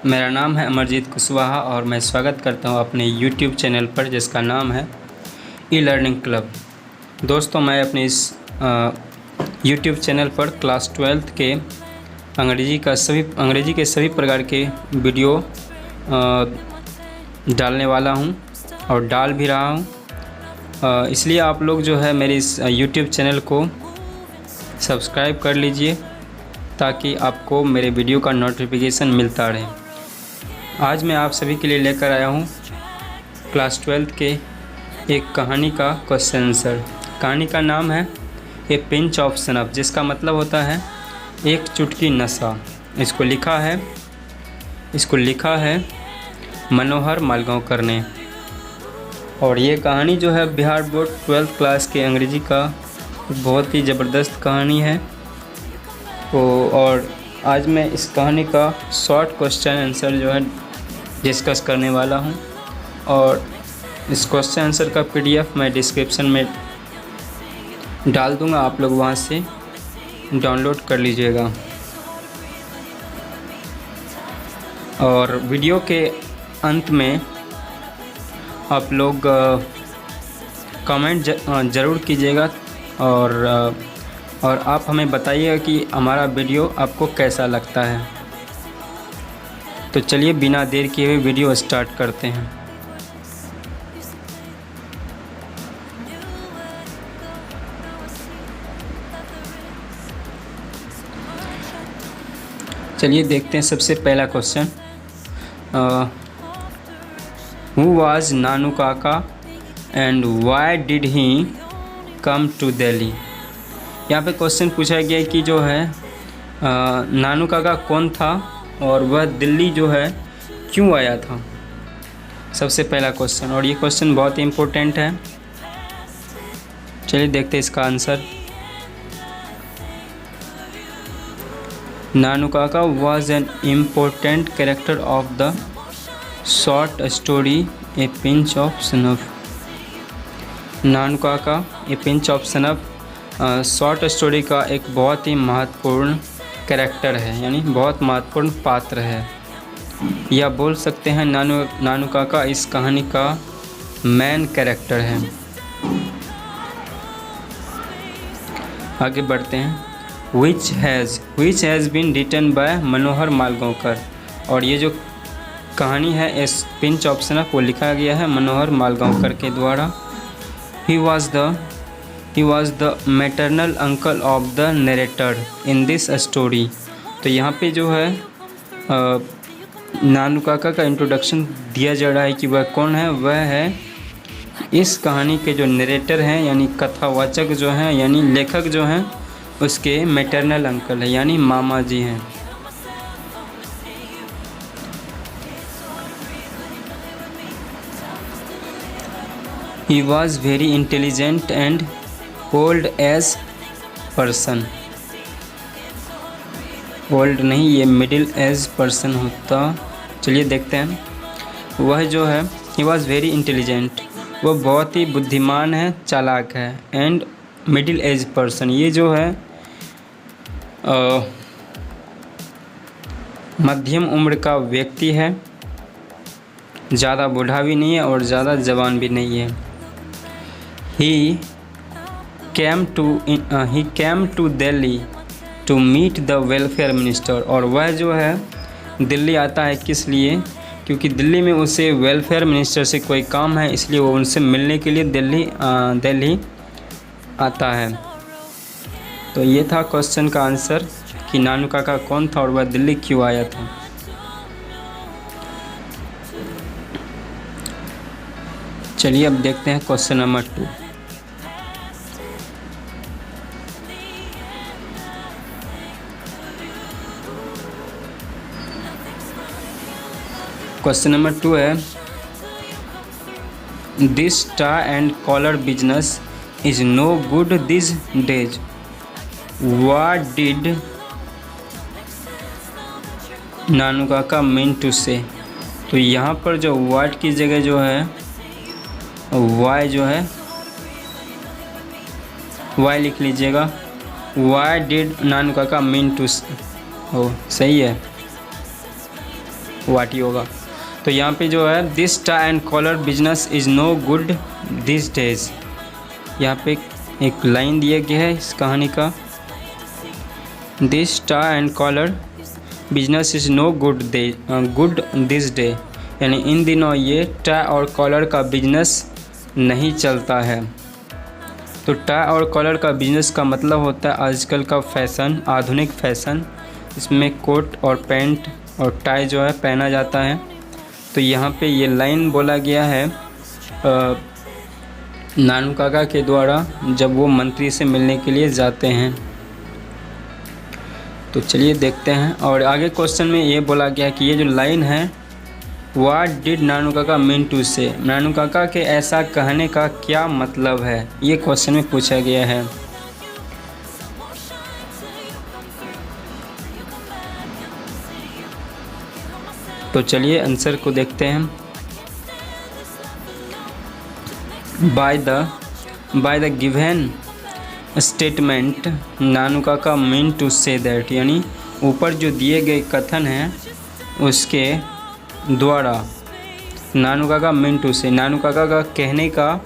मेरा नाम है अमरजीत कुशवाहा और मैं स्वागत करता हूं अपने YouTube चैनल पर जिसका नाम है ई लर्निंग क्लब। दोस्तों, मैं अपने इस YouTube चैनल पर क्लास 12th के अंग्रेजी के सभी प्रकार के वीडियो डालने वाला हूं और डाल भी रहा हूं। इसलिए आप लोग जो है मेरे इस YouTube चैनल को सब्सक्राइब कर लीजिए ताकि आपको मेरे वीडियो का नोटिफिकेशन मिलता रहे। आज मैं आप सभी के लिए लेकर आया हूँ क्लास 12th के एक कहानी का क्वेश्चन आंसर। कहानी का नाम है ए पिंच ऑफ सनफ, जिसका मतलब होता है एक चुटकी नशा। इसको लिखा है मनोहर मालगांवकर ने। और ये कहानी जो है बिहार बोर्ड 12th क्लास के अंग्रेजी का बहुत ही ज़बरदस्त कहानी है। और आज मैं इस कहानी का शॉर्ट क्वेश्चन आंसर जो है डिस्कस करने वाला हूं। और इस क्वेश्चन आंसर का PDF मैं डिस्क्रिप्शन में डाल दूंगा, आप लोग वहां से डाउनलोड कर लीजिएगा। और वीडियो के अंत में आप लोग कमेंट ज़रूर कीजिएगा और आप हमें बताइएगा कि हमारा वीडियो आपको कैसा लगता है। तो चलिए बिना देर किए हुए वीडियो स्टार्ट करते हैं। चलिए देखते हैं सबसे पहला question. Who was Nanu Kaka and why did he come to Delhi. यहाँ पे क्वेश्चन पूछा गया कि जो है नानू काका कौन था और वह दिल्ली जो है क्यों आया था। सबसे पहला क्वेश्चन, और ये क्वेश्चन बहुत ही इम्पोर्टेंट है। चलिए देखते हैं इसका answer. Nanu Kaka was an important character of the short story a pinch of snuff. Nanu Kaka a pinch of snuff short story का एक बहुत ही महत्वपूर्ण कैरेक्टर है, यानी बहुत महत्वपूर्ण पात्र है, या बोल सकते हैं नानू काका इस कहानी का मेन कैरेक्टर है। आगे बढ़ते हैं। Which has been written by Manohar Malgaonkar. और ये जो कहानी है इस पिंच ऑफ सनफ वो लिखा गया है मनोहर मालगांवकर के द्वारा। He was the maternal uncle of the narrator in this story. तो यहाँ पे जो है नानू काका का इंट्रोडक्शन दिया जा रहा है कि वह कौन है। वह है इस कहानी के जो नरेटर हैं, यानी कथावाचक जो हैं, यानी लेखक जो हैं, उसके मैटरनल अंकल है, यानी मामा जी हैं। He was very intelligent and old as person। Old नहीं, ये मिडिल एज पर्सन होता। चलिए देखते हैं। वह जो है ही वॉज वेरी इंटेलिजेंट, वह बहुत ही बुद्धिमान है, चालाक है। एंड मिडिल एज पर्सन, ये जो है मध्यम उम्र का व्यक्ति है, ज़्यादा बूढ़ा भी नहीं है और ज़्यादा जवान भी नहीं है। He came to Delhi to meet the welfare minister। और वह जो है दिल्ली आता है किस लिए? क्योंकि दिल्ली में उसे वेलफेयर मिनिस्टर से कोई काम है, इसलिए वो उनसे मिलने के लिए दिल्ली आता है। तो ये था क्वेश्चन का आंसर कि नानू काका कौन था और वह दिल्ली क्यों आया था। चलिए अब देखते हैं क्वेश्चन नंबर 2। क्वेश्चन नंबर 2 है, this tie and collar business is no good this days, what did Nanu Kaka mean to से। तो यहाँ पर जो व्हाट की जगह जो है वाई जो है वाई लिख लीजिएगा। Why did Nanu Kaka mean to, हो सही है। वाट ही होगा। तो यहाँ पे जो है this tie and collar business is no good this days. यहाँ पे एक लाइन दिया गया है इस कहानी का, this tie and collar business is no good this day, यानी इन दिनों ये टाई और कॉलर का बिजनेस नहीं चलता है। तो टाई और कॉलर का बिजनेस का मतलब होता है आजकल का फैशन, आधुनिक फैशन। इसमें कोट और पैंट और टाई जो है पहना जाता है। तो यहाँ पे ये लाइन बोला गया है नानू काका के द्वारा जब वो मंत्री से मिलने के लिए जाते हैं। तो चलिए देखते हैं। और आगे क्वेश्चन में ये बोला गया है कि ये जो लाइन है what did Nanu Kaka mean to से, नानू काका के ऐसा कहने का क्या मतलब है, ये क्वेश्चन में पूछा गया है। तो चलिए आंसर को देखते हैं। By the given statement Nanu Kaka mean to say that, यानी ऊपर जो दिए गए कथन हैं उसके द्वारा नानू काका मीन टू से, नानू काका का कहने का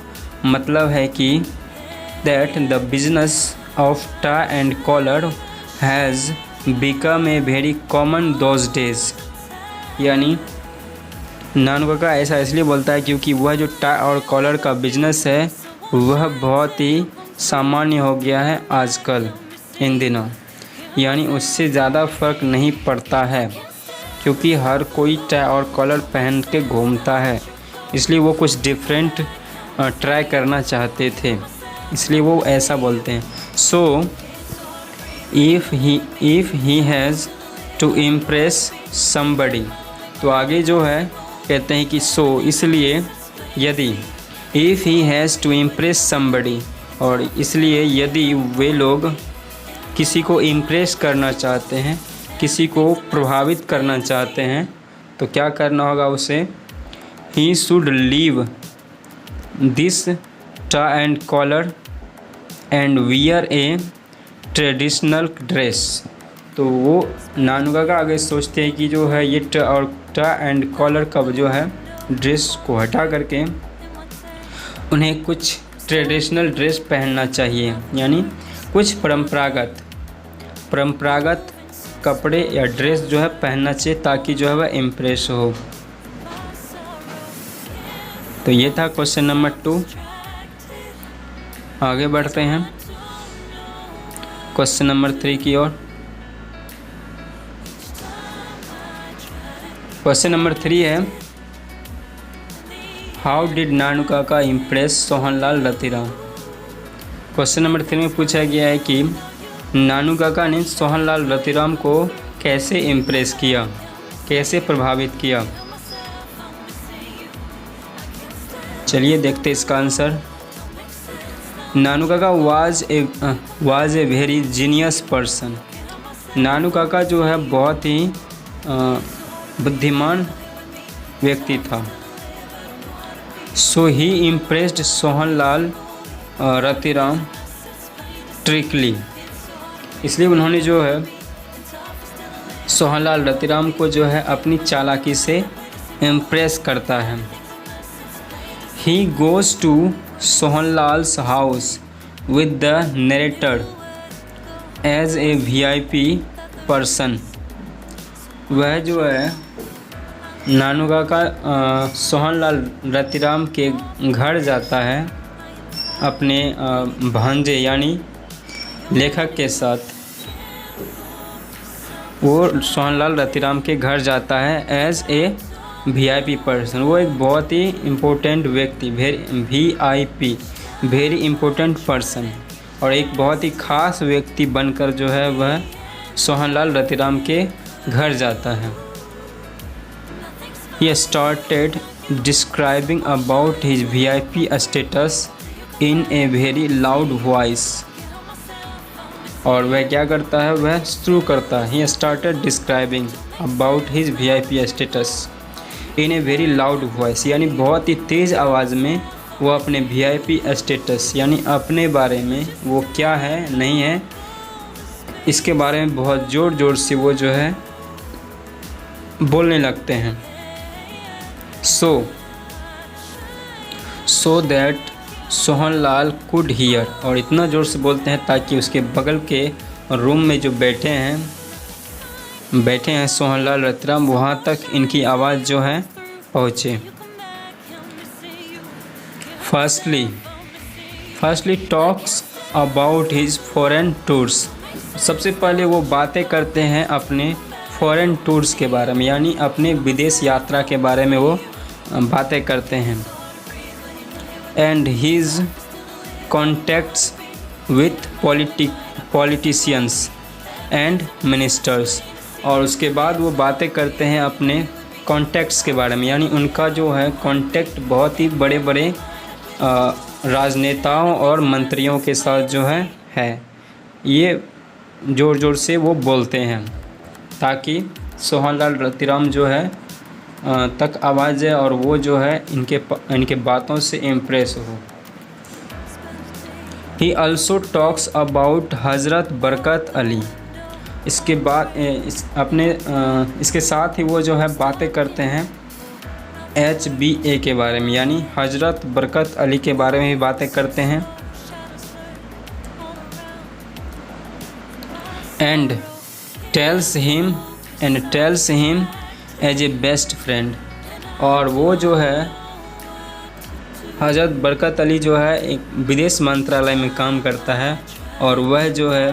मतलब है कि that the business of tie and collar has become a very common those days, यानी नानू काका ऐसा इसलिए बोलता है क्योंकि वह जो टाई और कॉलर का बिजनेस है वह बहुत ही सामान्य हो गया है आजकल इन दिनों, यानी उससे ज़्यादा फ़र्क नहीं पड़ता है क्योंकि हर कोई टाई और कॉलर पहन के घूमता है। इसलिए वो कुछ डिफरेंट ट्राई करना चाहते थे, इसलिए वो ऐसा बोलते हैं। So if he has to impress somebody, तो आगे जो है कहते हैं कि सो इसलिए यदि, if he has to impress somebody, और इसलिए यदि वे लोग किसी को इम्प्रेस करना चाहते हैं, किसी को प्रभावित करना चाहते हैं, तो क्या करना होगा उसे, he should leave this tie and collar and wear a traditional dress. तो वो नानू काका आगे सोचते हैं कि जो है ये टाई एंड कॉलर का जो है ड्रेस को हटा करके उन्हें कुछ ट्रेडिशनल ड्रेस पहनना चाहिए, यानी कुछ परंपरागत कपड़े या ड्रेस जो है पहनना चाहिए ताकि जो है वह इम्प्रेस हो। तो ये था क्वेश्चन नंबर 2। आगे बढ़ते हैं क्वेश्चन नंबर 3 की ओर। क्वेश्चन नंबर 3 है how did Nanu Kaka impress Sohanlal Ratiram. Question number 3 में पूछा गया है कि नानू काका ने सोहनलाल रतिराम को कैसे इम्प्रेस किया, कैसे प्रभावित किया। चलिए देखते इसका answer. Nanu Kaka was a very genius person. Nanu Kaka जो है बहुत ही बुद्धिमान व्यक्ति था। So he impressed Sohanlal Ratiram trickly, इसलिए उन्होंने जो है सोहनलाल रतिराम को जो है अपनी चालाकी से इम्प्रेस करता है। He goes to Sohanlal's house with the narrator as a VIP person. वह जो है नानू काका सोहनलाल रतिराम के घर जाता है अपने भांजे यानी लेखक के साथ। वो सोहनलाल रतिराम के घर जाता है एज ए VIP पर्सन। वो एक बहुत ही इम्पोर्टेंट व्यक्ति, VIP वेरी इम्पोर्टेंट पर्सन, और एक बहुत ही ख़ास व्यक्ति बनकर जो है वह सोहनलाल रतिराम के घर जाता है। He started describing about his VIP status in a very loud voice। और वह क्या करता है, वह शुरू करता है He started describing about his VIP status in a very loud voice, यानी बहुत ही तेज़ आवाज़ में वो अपने VIP स्टेटस यानी अपने बारे में वो क्या है नहीं है इसके बारे में बहुत ज़ोर ज़ोर से वो जो है बोलने लगते हैं। So that Sohanlal could hear, और इतना ज़ोर से बोलते हैं ताकि उसके बगल के रूम में जो बैठे हैं सोहनलाल रतिराम, वहाँ तक इनकी आवाज़ जो है पहुँचे। Firstly talks about his foreign tours, सबसे पहले वो बातें करते हैं अपने फॉरेन टूर्स के बारे में, यानी अपने विदेश यात्रा के बारे में वो बातें करते हैं। And his contacts with politicians and ministers, और उसके बाद वो बातें करते हैं अपने कॉन्टैक्ट्स के बारे में, यानी उनका जो है कॉन्टैक्ट बहुत ही बड़े बड़े राजनेताओं और मंत्रियों के साथ जो है। ये ज़ोर ज़ोर से वो बोलते हैं ताकि सोहनलाल रतिराम जो है तक आवाज़ है और वो जो है इनके बातों से इम्प्रेस हो। ही ऑल्सो टॉक्स अबाउट हज़रत बरकत अली, इसके बाद इसके साथ ही वो जो है बातें करते हैं HBA के बारे में, यानी हज़रत बरकत अली के बारे में भी बातें करते हैं। And tells him as a best friend, और वो जो है हज़रत बरकत अली जो है एक विदेश मंत्रालय में काम करता है, और वह जो है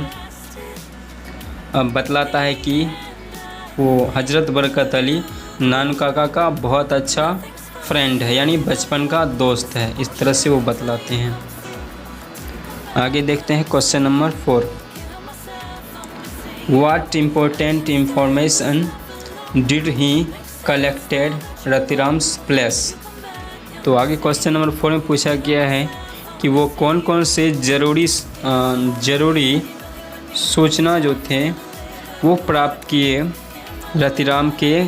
बतलाता है कि वो हज़रत बरकत अली नानू काका का बहुत अच्छा फ्रेंड है, यानी बचपन का दोस्त है। इस तरह से वो बतलाते हैं। आगे देखते हैं question number 4। What important information did he collected Ratiram's place? तो आगे क्वेश्चन नंबर 4 में पूछा गया है कि वो कौन कौन से ज़रूरी सूचना जो थे वो प्राप्त किए रतिराम के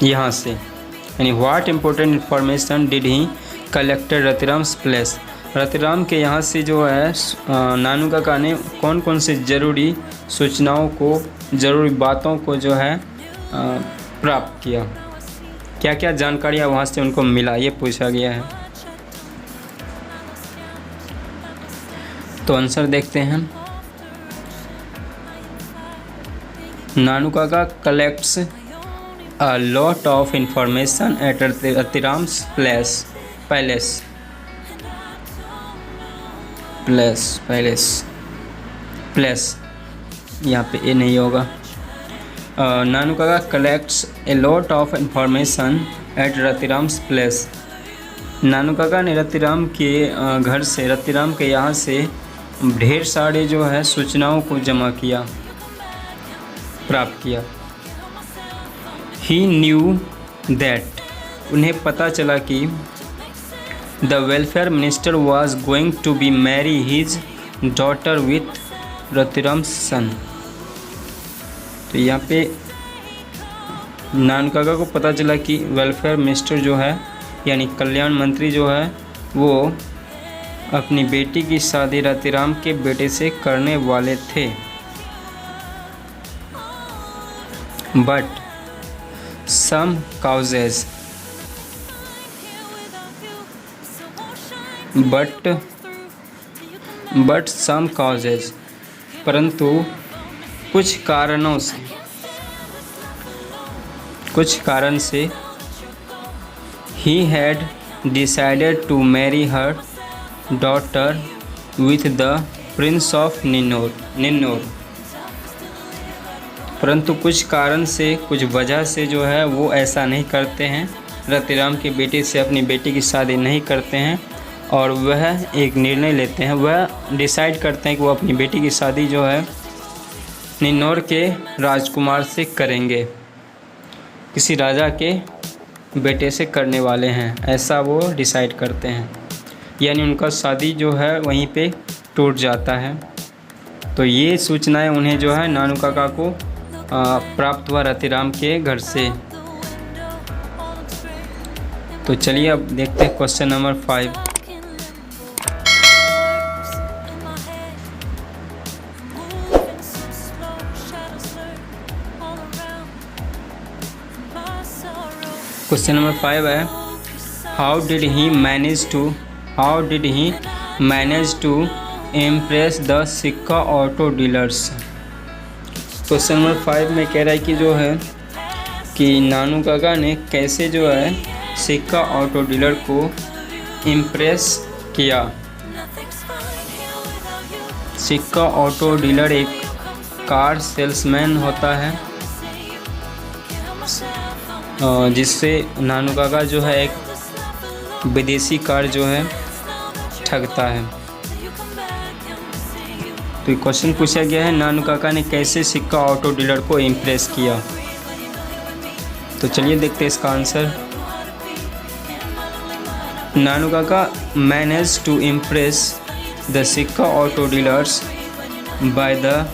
यहाँ से, यानी what important information did he collected Ratiram's place, Ratiram के यहाँ से जो है नानू काका ने कौन कौन से ज़रूरी सूचनाओं को, ज़रूरी बातों को जो है प्राप्त किया, क्या क्या जानकारियाँ वहाँ से उनको मिला, ये पूछा गया है। तो आंसर देखते हैं। Nanu Kaka collects a lot of information at Ratiram's place, यहाँ पे ए नहीं होगा। Nanu Kaka collects a lot of information at Ratiram's place, Nanu Kaka ने रतिराम के घर से, रतिराम के यहाँ से ढेर सारे जो है सूचनाओं को जमा किया, प्राप्त किया। ही न्यू दैट, उन्हें पता चला कि the welfare minister was going to be marry his daughter with Ratiram's son. तो यहाँ पे नानू काका को पता चला कि वेलफेयर मिनिस्टर जो है, यानी कल्याण मंत्री जो है, वो अपनी बेटी की शादी रतिराम के बेटे से करने वाले थे। बट सम काउजेज, परंतु कुछ कारण से he had decided to marry her daughter with the Prince of निन्नौर, परंतु कुछ कारण से, कुछ वजह से जो है वो ऐसा नहीं करते हैं, रतिराम के बेटे से अपनी बेटी की शादी नहीं करते हैं, और वह एक निर्णय लेते हैं, वह डिसाइड करते हैं कि वो अपनी बेटी की शादी जो है निन्नौर के राजकुमार से करेंगे, किसी राजा के बेटे से करने वाले हैं, ऐसा वो डिसाइड करते हैं, यानी उनका शादी जो है वहीं पे टूट जाता है। तो ये सूचनाएं उन्हें जो है नानू काका को प्राप्त हुआ रतिराम के घर से। तो चलिए अब देखते हैं क्वेश्चन नंबर 5। क्वेश्चन नंबर 5 है, how did he manage to impress the Sikka auto dealers. Question number 5 में कह रहा है कि जो है कि नानू काका ने कैसे जो है सिक्का ऑटो डीलर को इम्प्रेस किया। सिक्का ऑटो डीलर एक कार सेल्समैन होता है जिससे नानू काका जो है एक विदेशी कार जो है ठगता है। तो क्वेश्चन पूछा गया है, नानू काका ने कैसे सिक्का ऑटो डीलर को इम्प्रेस किया। तो चलिए देखते हैं इसका आंसर। नानू काका manage to impress the Sikka auto dealers by the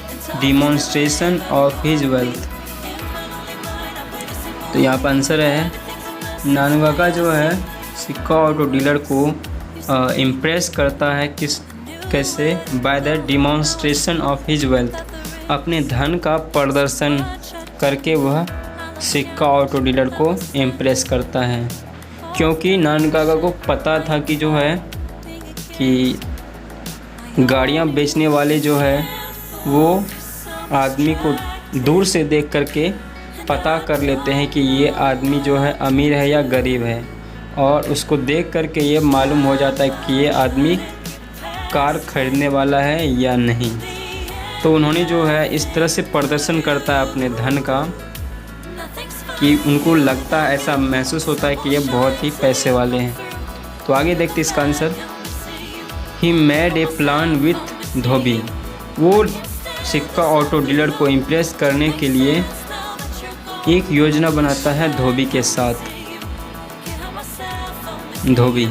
demonstration of his wealth. तो यहाँ पर आंसर है, नानू काका जो है सिक्का ऑटो डीलर को इम्प्रेस करता है कैसे, by the demonstration of his wealth, अपने धन का प्रदर्शन करके वह सिक्का ऑटो डीलर को इम्प्रेस करता है। क्योंकि नानू काका को पता था कि जो है कि गाड़ियाँ बेचने वाले जो है वो आदमी को दूर से देख करके पता कर लेते हैं कि ये आदमी जो है अमीर है या गरीब है, और उसको देख करके ये मालूम हो जाता है कि ये आदमी कार खरीदने वाला है या नहीं। तो उन्होंने जो है इस तरह से प्रदर्शन करता है अपने धन का कि उनको लगता है, ऐसा महसूस होता है कि ये बहुत ही पैसे वाले हैं। तो आगे देखते इसका answer. He made a plan with dhobi. वो सिक्का ऑटो डीलर को इम्प्रेस करने के लिए एक योजना बनाता है धोबी के साथ। धोबी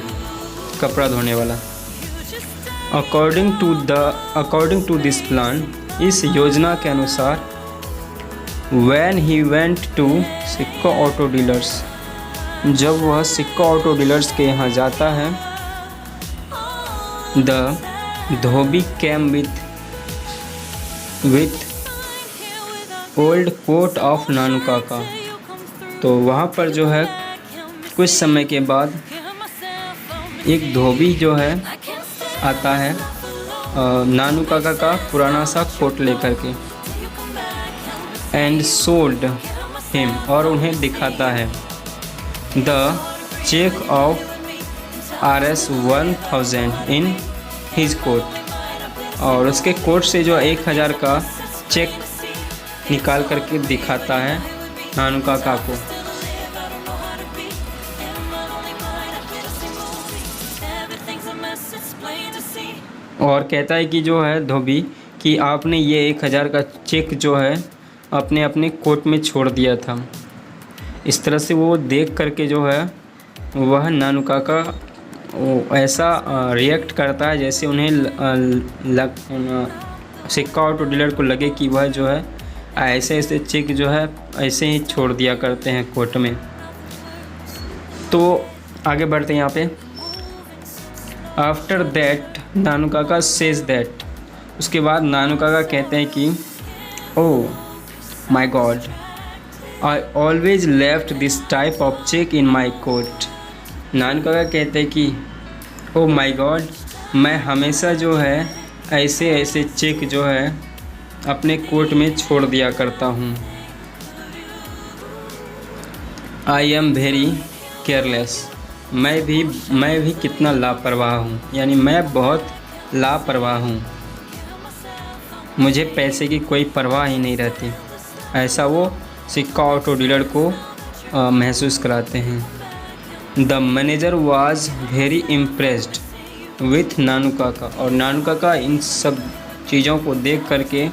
कपड़ा धोने वाला। अकॉर्डिंग टू दिस प्लान, इस योजना के अनुसार, when he went to Sikka auto dealers, जब वह सिक्का ऑटो डीलर्स के यहाँ जाता है, the dhobi came with old coat of Nanu Kaka. तो वहाँ पर जो है कुछ समय के बाद एक धोबी जो है आता है नानू काका का पुराना सा कोट लेकर के, एंड सोल्ड हिम, और उन्हें दिखाता है the cheque of Rs 1000 in his coat, और उसके कोट से जो 1000 का चेक निकाल करके दिखाता है नानू काका को। और कहता है कि जो है धोबी कि आपने ये 1000 का चेक जो है अपने कोट में छोड़ दिया था। इस तरह से वो देख करके जो है वह नानू काका ऐसा रिएक्ट करता है जैसे उन्हें सिक्का ऑटो डीलर को लगे कि वह जो है ऐसे चेक जो है ऐसे ही छोड़ दिया करते हैं कोट में। तो आगे बढ़ते हैं यहाँ पे। आफ्टर दैट नानू काका सेज दैट, उसके बाद नानू काका कहते हैं कि oh my God, I always left this type of check in my coat. Nanu Kaka कहते हैं कि ओ माई गॉड, मैं हमेशा जो है ऐसे चेक जो है अपने कोट में छोड़ दिया करता हूँ। आई एम वेरी केयरलेस, मैं भी कितना लापरवाह हूँ, यानी मैं बहुत लापरवाह हूँ, मुझे पैसे की कोई परवाह ही नहीं रहती। ऐसा वो सिक्का ऑटो डीलर को महसूस कराते हैं। The manager was very impressed with Nanu Kaka, और नानू काका इन सब चीज़ों को देख करके,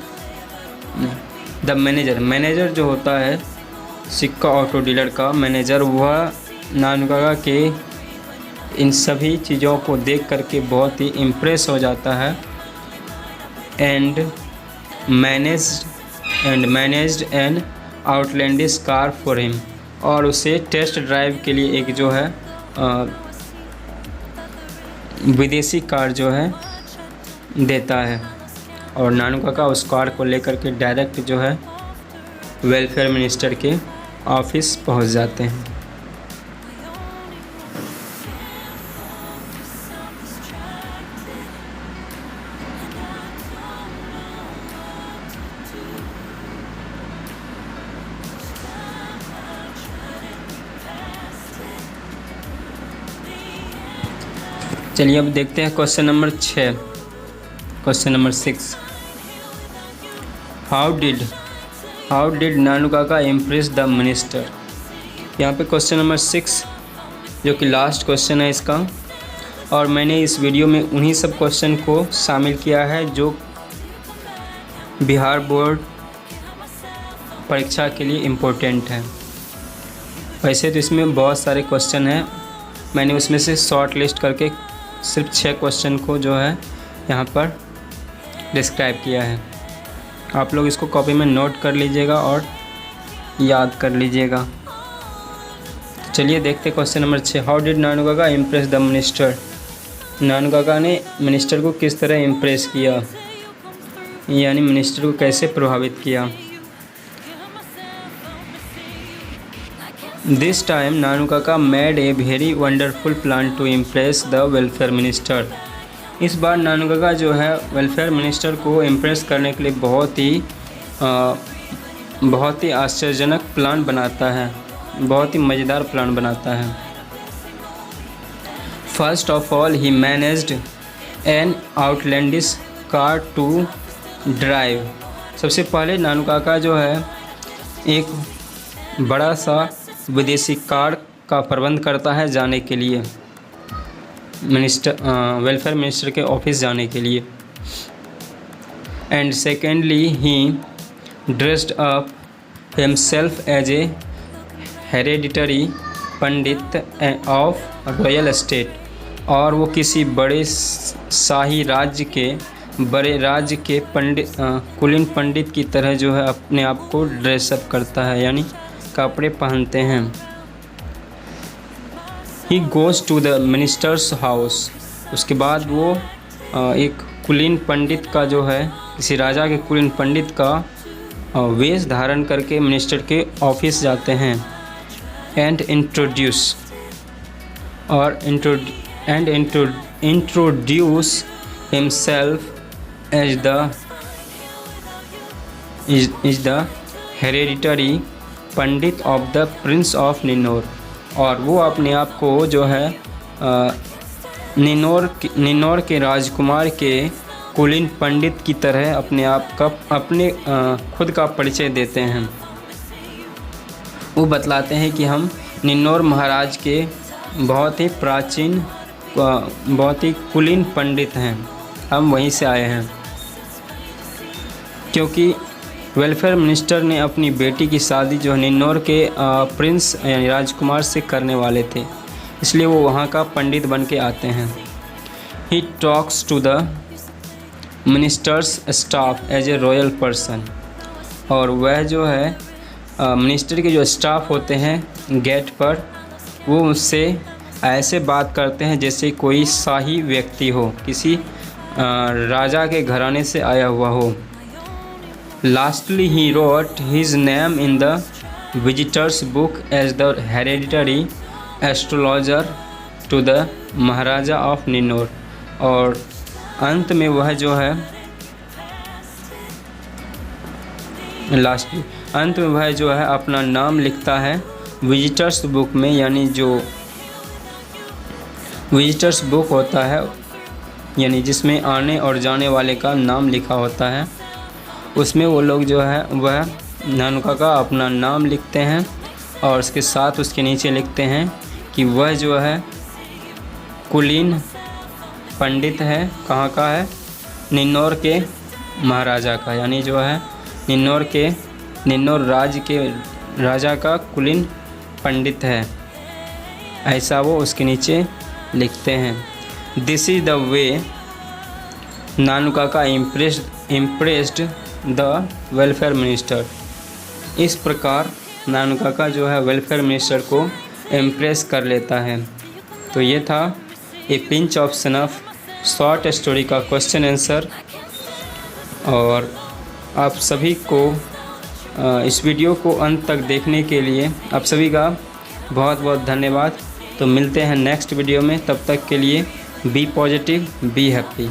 द मैनेजर जो होता है सिक्का ऑटो डीलर का मैनेजर, वह नानू काका के इन सभी चीज़ों को देख करके बहुत ही इम्प्रेस हो जाता है। And managed an outlandish car for him, और उसे टेस्ट ड्राइव के लिए एक जो है विदेशी कार जो है देता है। और नानू काका उस कार को लेकर के डायरेक्ट जो है वेलफेयर मिनिस्टर के ऑफिस पहुंच जाते हैं। चलिए अब देखते हैं question number 6, question number 6। How did Nanu Kaka impress the minister. यहाँ पे क्वेश्चन नंबर 6 जो कि लास्ट क्वेश्चन है इसका, और मैंने इस वीडियो में उन्हीं सब क्वेश्चन को शामिल किया है जो बिहार बोर्ड परीक्षा के लिए इम्पोर्टेंट है। वैसे तो इसमें बहुत सारे क्वेश्चन हैं, मैंने उसमें से शॉर्ट लिस्ट करके सिर्फ 6 क्वेश्चन को जो है यहाँ पर डिस्क्राइब किया है। आप लोग इसको कॉपी में नोट कर लीजिएगा और याद कर लीजिएगा। तो चलिए देखते question number 6। How did Nanu Kaka impress the minister. नानू काका ने मिनिस्टर को किस तरह इम्प्रेस किया, यानी मिनिस्टर को कैसे प्रभावित किया। This time Nanu Kaka made a very wonderful plan to impress the welfare minister. इस बार नानू काका जो है वेलफेयर मिनिस्टर को इम्प्रेस करने के लिए बहुत ही आश्चर्यजनक प्लान बनाता है, बहुत ही मज़ेदार प्लान बनाता है। First of all he managed an outlandish car to drive. सबसे पहले नानू काका जो है एक बड़ा सा विदेशी कार का प्रबंध करता है जाने के लिए, वेलफेयर मिनिस्टर के ऑफिस जाने के लिए। And secondly he dressed up himself as a hereditary pandit of royal estate. और वो किसी बड़े शाही राज्य के कुलीन पंडित की तरह जो है अपने आप को ड्रेसअप करता है, यानी कपड़े पहनते हैं। He goes to the minister's house. उसके बाद वो एक कुलीन पंडित का जो है किसी राजा के कुलीन पंडित का वेश धारण करके मिनिस्टर के ऑफिस जाते हैं। And introduce himself as the hereditary pandit of the prince of Ninnaur. और वो अपने आप को जो है निन्नौर के राजकुमार के कुलीन पंडित की तरह अपने खुद का परिचय देते हैं। वो बतलाते हैं कि हम निन्नौर महाराज के बहुत ही प्राचीन बहुत ही कुलीन पंडित हैं, हम वहीं से आए हैं। क्योंकि वेलफेयर मिनिस्टर ने अपनी बेटी की शादी जो निन्नौर के प्रिंस यानी राजकुमार से करने वाले थे, इसलिए वो वहाँ का पंडित बन के आते हैं। He talks to the minister's staff as a royal person. और वह जो है मिनिस्टर के जो स्टाफ होते हैं गेट पर, वो उससे ऐसे बात करते हैं जैसे कोई शाही व्यक्ति हो, किसी राजा के घराने से आया हुआ हो। Lastly, he wrote his name in the visitor's book as the hereditary astrologer to the Maharaja of Ninnor। और अंत में वह जो है अपना नाम लिखता है विजिटर्स बुक में, यानी जो विजिटर्स बुक होता है यानी जिसमें आने और जाने वाले का नाम लिखा होता है, उसमें वो लोग जो है वह नानू काका अपना नाम लिखते हैं और उसके साथ उसके नीचे लिखते हैं कि वह जो है कुलीन पंडित है, कहाँ का है, निन्नौर के महाराजा का, यानी जो है निन्नौर राज्य के राजा का कुलीन पंडित है, ऐसा वो उसके नीचे लिखते हैं। दिस इज़ द वे नानू काका इम्प्रेस्ड द वेलफेयर मिनिस्टर। इस प्रकार नानू काका जो है वेलफेयर मिनिस्टर को इम्प्रेस कर लेता है। तो ये था a pinch of snuff short story का क्वेश्चन आंसर। और आप सभी को इस वीडियो को अंत तक देखने के लिए आप सभी का बहुत बहुत धन्यवाद। तो मिलते हैं नेक्स्ट वीडियो में, तब तक के लिए बी पॉजिटिव, बी हैप्पी।